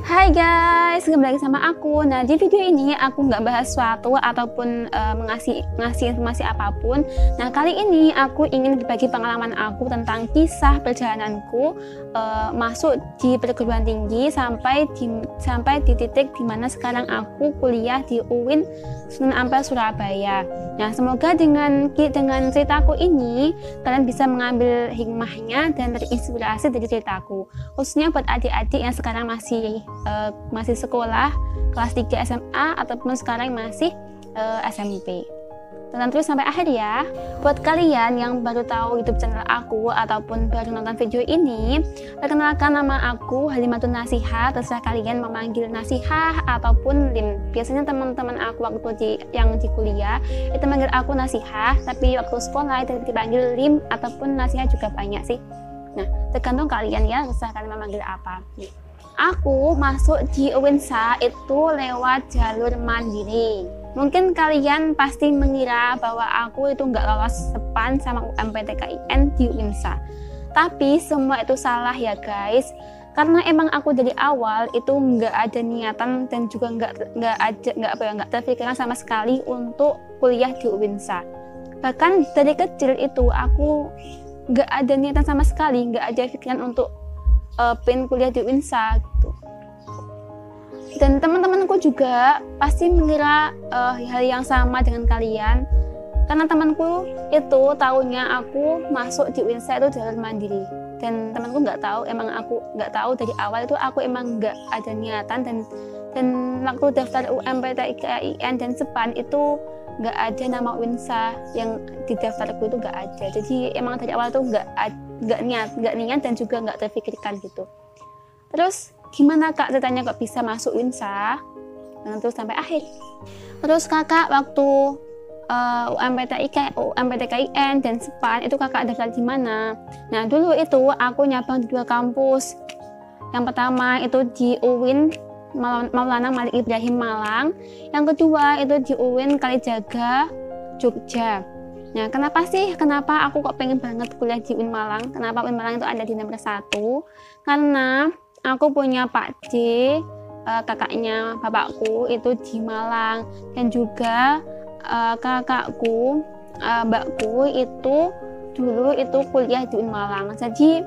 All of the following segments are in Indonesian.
Hai guys, kembali lagi sama aku. Nah, di video ini aku nggak bahas sesuatu ataupun ngasih informasi apapun. Nah, kali ini aku ingin berbagi pengalaman aku tentang kisah perjalananku masuk di perguruan tinggi sampai di titik dimana sekarang aku kuliah di UIN Sunan Ampel Surabaya. Nah, semoga dengan ceritaku ini kalian bisa mengambil hikmahnya dan terinspirasi dari ceritaku. Khususnya buat adik-adik yang sekarang masih sekolah kelas 3 SMA ataupun sekarang masih SMP. Tonton terus sampai akhir ya. Buat kalian yang baru tahu YouTube channel aku ataupun baru nonton video ini, perkenalkan, nama aku Halimatun Nasihah. Terserah kalian memanggil Nasihah ataupun Lim. Biasanya teman-teman aku waktu yang di kuliah itu manggil aku Nasihah, tapi waktu sekolah itu dipanggil Lim ataupun Nasihah juga banyak sih. Nah, tergantung kalian ya, terserah kalian memanggil apa. Aku masuk di UINSA itu lewat jalur mandiri. Mungkin kalian pasti mengira bahwa aku itu nggak lolos SEPAN sama UMPTKIN di UINSA. Tapi semua itu salah ya guys. Karena emang aku dari awal itu nggak ada niatan dan juga nggak terpikirkan sama sekali untuk kuliah di UINSA. Bahkan dari kecil itu aku nggak ada niatan sama sekali, nggak ada pikiran untuk pengen kuliah di UINSA gitu. Dan teman-temanku juga pasti mengira hal yang sama dengan kalian, karena temanku itu taunya aku masuk di UINSA itu jalur mandiri, dan temanku nggak tahu, emang aku nggak tahu dari awal itu aku emang nggak ada niatan, dan waktu daftar UMPTKIN dan SEPAN itu nggak ada nama UINSA yang di daftarku, itu nggak ada. Jadi emang dari awal tuh nggak niat dan juga nggak terpikirkan gitu. Terus gimana kak ceritanya kok bisa masuk UINSA? Nah, terus sampai akhir. Terus kakak waktu UMPTKIN dan SEPAN itu kakak daftar di mana? Nah, dulu itu aku nyabang di 2 kampus. Yang pertama itu di UIN Maulana Malik Ibrahim Malang, yang kedua itu di UIN Kalijaga Jogja. Nah, kenapa aku kok pengen banget kuliah di UIN Malang? Kenapa UIN Malang itu ada di nomor 1? Karena aku punya Pak D, kakaknya bapakku itu di Malang, dan juga kakakku, mbakku itu dulu itu kuliah di UIN Malang. Jadi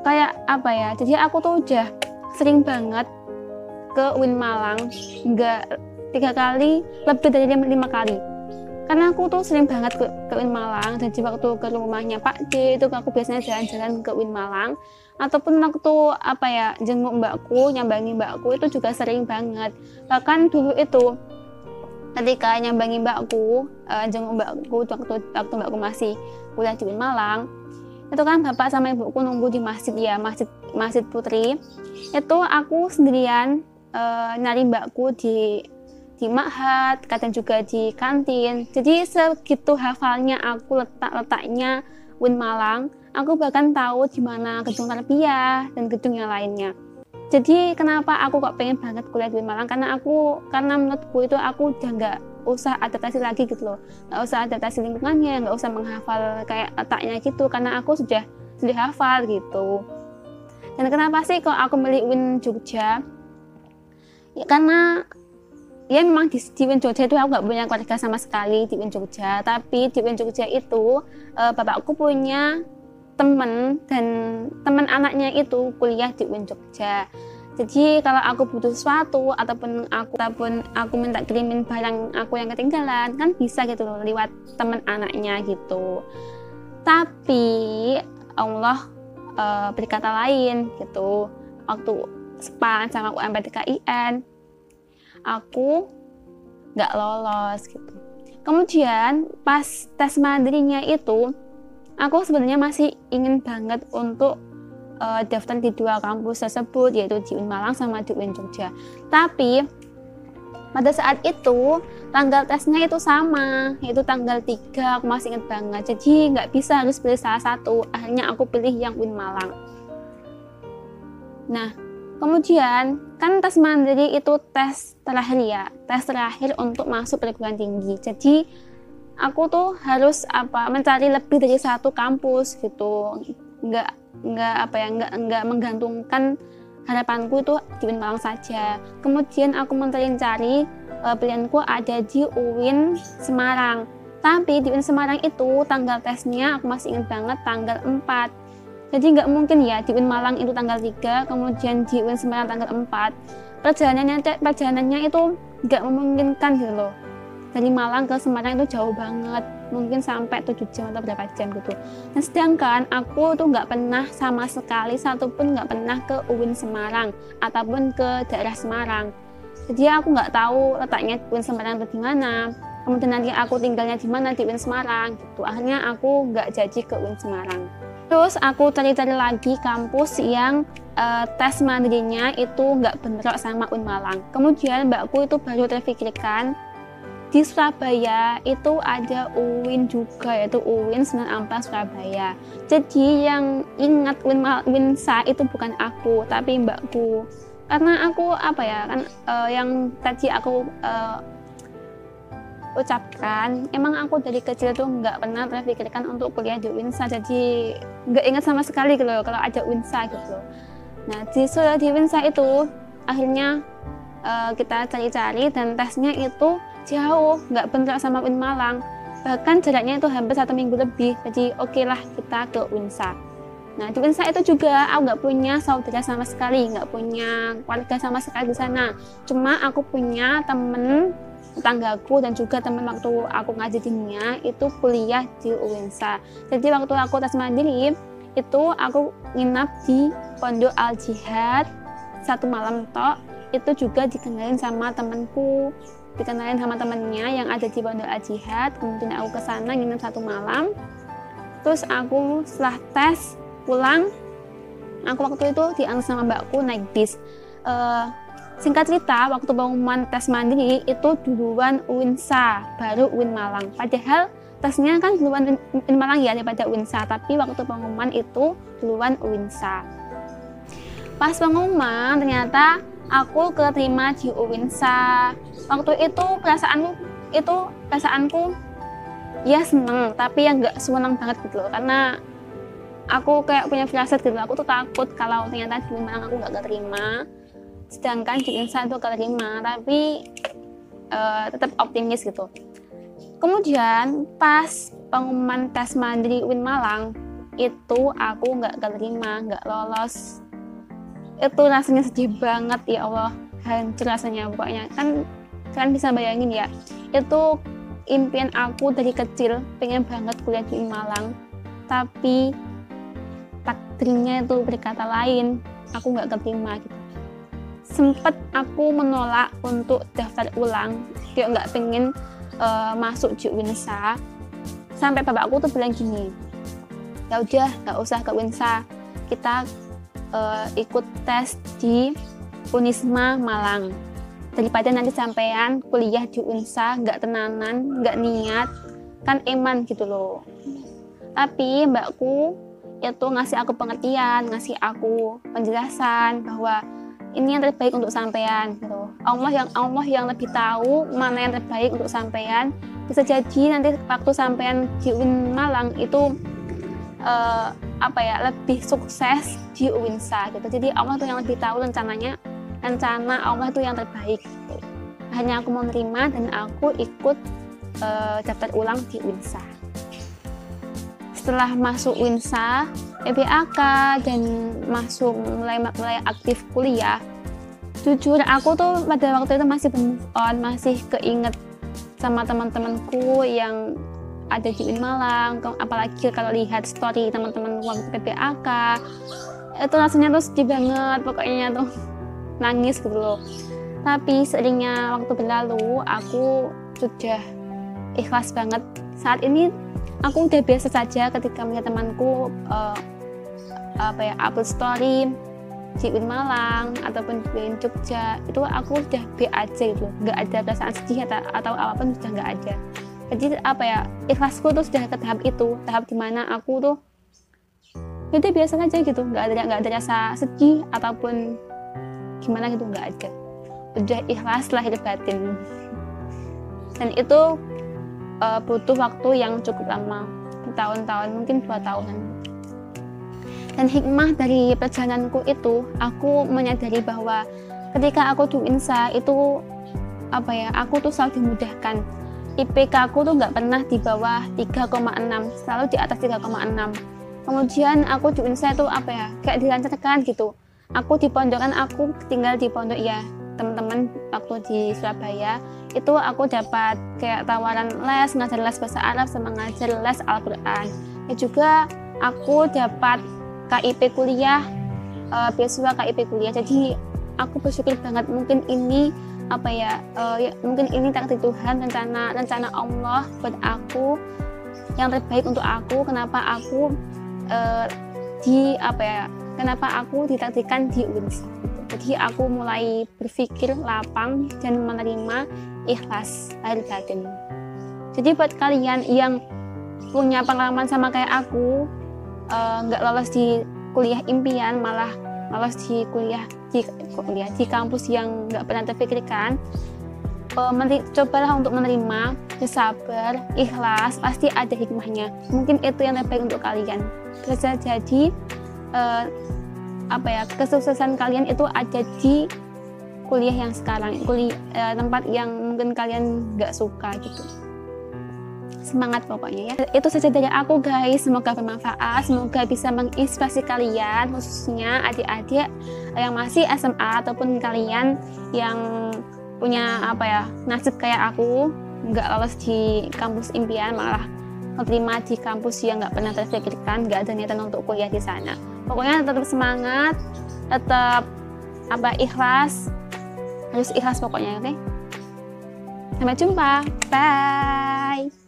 kayak apa ya? Jadi aku tuh udah sering banget ke UIN Malang, nggak 3 kali, lebih dari 5 kali. Karena aku tuh sering banget ke UIN Malang. Jadi waktu ke rumahnya Pak D itu aku biasanya jalan-jalan ke UIN Malang, ataupun waktu jenguk mbakku, nyambangi mbakku itu juga sering banget. Bahkan dulu itu ketika nyambangi mbakku, jenguk mbakku waktu mbakku masih kuliah di UIN Malang, itu kan bapak sama ibuku nunggu di masjid ya, masjid Putri. Itu aku sendirian nyari mbakku di ma'had, kadang juga di kantin. Jadi segitu hafalnya aku letaknya UIN Malang. Aku bahkan tahu di mana gedung tarbiyah dan gedung yang lainnya. Jadi kenapa aku kok pengen banget kuliah di UIN Malang? Karena menurutku itu aku udah nggak usah adaptasi lagi gitu loh, nggak usah adaptasi lingkungannya, nggak usah menghafal kayak letaknya gitu, karena aku sudah hafal gitu. Dan kenapa sih kok aku milih UIN Jogja? Ya karena ya memang di UIN Jogja itu aku nggak punya keluarga sama sekali di UIN Jogja, tapi di UIN Jogja itu bapakku punya teman, dan teman anaknya itu kuliah di UIN Jogja. Jadi kalau aku butuh sesuatu ataupun aku minta kirimin barang aku yang ketinggalan, kan bisa gitu loh lewat teman anaknya gitu. Tapi Allah berkata lain gitu. Waktu SEPAN sama UMPTKIN aku nggak lolos gitu. Kemudian pas tes mandirinya itu aku sebenarnya masih ingin banget untuk daftar di 2 kampus tersebut, yaitu di UIN Malang sama di UIN Jogja. Tapi pada saat itu tanggal tesnya itu sama, yaitu tanggal 3, aku masih ingat banget. Jadi nggak bisa harus pilih salah satu, akhirnya aku pilih yang UIN Malang. Nah, kemudian kan tes mandiri itu tes terakhir ya, tes terakhir untuk masuk perguruan tinggi. Jadi aku tuh harus mencari lebih dari 1 kampus gitu, nggak menggantungkan harapanku itu di UIN Malang saja. Kemudian aku mencari pilihanku ada di UIN Semarang. Tapi di UIN Semarang itu tanggal tesnya aku masih ingat banget tanggal 4. Jadi nggak mungkin ya di UIN Malang itu tanggal 3, kemudian di UIN Semarang tanggal 4. Perjalanannya itu nggak memungkinkan gitu loh. Dari Malang ke Semarang itu jauh banget, mungkin sampai 7 jam atau berapa jam gitu. Dan sedangkan aku tuh nggak pernah sama sekali, satupun nggak pernah ke UIN Semarang ataupun ke daerah Semarang. Jadi aku nggak tahu letaknya UIN Semarang itu di mana, kemudian nanti aku tinggalnya di mana di UIN Semarang gitu. Akhirnya aku nggak jadi ke UIN Semarang. Terus aku cari-cari lagi kampus yang tes mandirinya itu nggak bentrok sama UIN Malang. Kemudian mbakku itu baru terpikirkan di Surabaya itu ada UIN juga, yaitu UIN Sunan Ampel Surabaya. Jadi yang ingat UINSA itu bukan aku, tapi mbakku. Karena aku yang tadi aku ucapkan, emang aku dari kecil tuh nggak pernah terpikirkan untuk kuliah di UINSA, jadi nggak ingat sama sekali gitu loh, kalau ada UINSA gitu loh. Nah di UINSA itu akhirnya kita cari-cari dan tesnya itu jauh, nggak bentrok sama UIN Malang, bahkan jaraknya itu hampir 1 minggu lebih. Jadi oke lah kita ke UINSA. Nah di UINSA itu juga aku nggak punya saudara sama sekali, nggak punya keluarga sama sekali di sana. Cuma aku punya temen tetanggaku dan juga temen waktu aku ngaji diniyah itu kuliah di UINSA. Jadi waktu aku tes mandiri itu aku nginap di Pondok Al Jihad 1 malam tok. Itu juga dikenalin sama temenku, dikenalin sama temennya yang ada di Pondok Al Jihad. Kemudian aku ke sana nginep 1 malam. Terus aku setelah tes pulang, aku waktu itu diantar sama mbakku naik bis. Singkat cerita, waktu pengumuman tes mandiri itu duluan UINSA, baru UIN Malang. Padahal tesnya kan duluan UIN Malang ya daripada UINSA, tapi waktu pengumuman itu duluan UINSA. Pas pengumuman ternyata aku keterima di UINSA. Waktu itu perasaanku ya seneng, tapi ya nggak seneng banget gitu loh, karena aku kayak punya firasat gitu. Aku tuh takut kalau ternyata di Malang aku nggak keterima, sedangkan di UINSA itu keterima, tapi tetap optimis gitu. Kemudian pas pengumuman tes mandiri UIN Malang itu aku nggak keterima, nggak lolos. Itu rasanya sedih banget, ya Allah, hancur rasanya pokoknya. Kan kalian bisa bayangin ya, itu impian aku dari kecil, pengen banget kuliah di UIN Malang, tapi takdirnya itu berkata lain, aku nggak keterima gitu. Sempet aku menolak untuk daftar ulang, kayak nggak pengen masuk di UINSA. Sampai bapakku tuh bilang gini, ya udah nggak usah ke UINSA, kita ikut tes di Unisma Malang, daripada nanti sampean kuliah di UINSA nggak tenanan, nggak niat, kan eman gitu loh. Tapi mbakku itu ngasih aku pengertian, ngasih aku penjelasan bahwa ini yang terbaik untuk sampean gitu. Allah yang lebih tahu mana yang terbaik untuk sampean. Bisa jadi nanti waktu sampean di UIN Malang itu lebih sukses di UINSA gitu. Jadi Allah tuh yang lebih tahu rencana Allah itu yang terbaik gitu. Hanya aku mau nerima dan aku ikut daftar ulang di UINSA. Setelah masuk UINSA, PBAK dan mulai aktif kuliah, jujur aku tuh pada waktu itu masih move on, masih keinget sama teman-temanku yang ada di UIN Malang. Apalagi kalau lihat story teman-teman waktu PBAK, itu rasanya tuh sedih banget, pokoknya tuh nangis gitu loh. Tapi seiringnya waktu berlalu, aku sudah ikhlas banget. Saat ini aku udah biasa saja ketika melihat temanku upload story di UIN Malang ataupun di UIN Jogja, itu aku udah be aja gitu, nggak ada perasaan sedih atau apapun, sudah nggak ada. Jadi ikhlasku tuh sudah ke tahap itu, tahap dimana aku tuh udah biasa saja gitu, nggak ada rasa sedih ataupun gimana gitu, nggak ada. Udah ikhlas lahir batin. Dan itu butuh waktu yang cukup lama, bertahun-tahun, mungkin 2 tahunan. Dan hikmah dari perjalananku itu, aku menyadari bahwa ketika aku di UINSA itu aku tuh selalu dimudahkan. IPK aku tuh nggak pernah di bawah 3,6, selalu di atas 3,6. Kemudian aku di UINSA itu kayak dilancarkan gitu. Aku di pondokan, aku tinggal di pondok ya teman-teman, waktu di Surabaya itu aku dapat kayak tawaran les, ngajar les bahasa Arab sama ngajar les Al-Quran. Juga aku dapat KIP kuliah, beasiswa KIP kuliah. Jadi aku bersyukur banget. Mungkin ini mungkin ini takdir Tuhan, rencana Allah buat aku, yang terbaik untuk aku. Kenapa aku kenapa aku ditakdirkan di UINSA. Jadi aku mulai berpikir lapang dan menerima, ikhlas lahir batin. Jadi buat kalian yang punya pengalaman sama kayak aku, nggak lolos di kuliah impian, malah lolos di kuliah di kampus yang nggak pernah terpikirkan, cobalah untuk menerima, bersabar, ikhlas, pasti ada hikmahnya. Mungkin itu yang terbaik untuk kalian. Bisa jadi kesuksesan kalian itu ada di kuliah yang sekarang, tempat yang mungkin kalian nggak suka gitu. Semangat pokoknya ya. Itu saja dari aku guys, semoga bermanfaat, semoga bisa menginspirasi kalian, khususnya adik-adik yang masih SMA ataupun kalian yang punya nasib kayak aku, nggak lolos di kampus impian, malah terima di kampus yang nggak pernah terpikirkan, nggak ada niatan untuk kuliah di sana. Pokoknya tetap semangat, tetap ikhlas, harus ikhlas pokoknya, oke? Sampai jumpa, bye.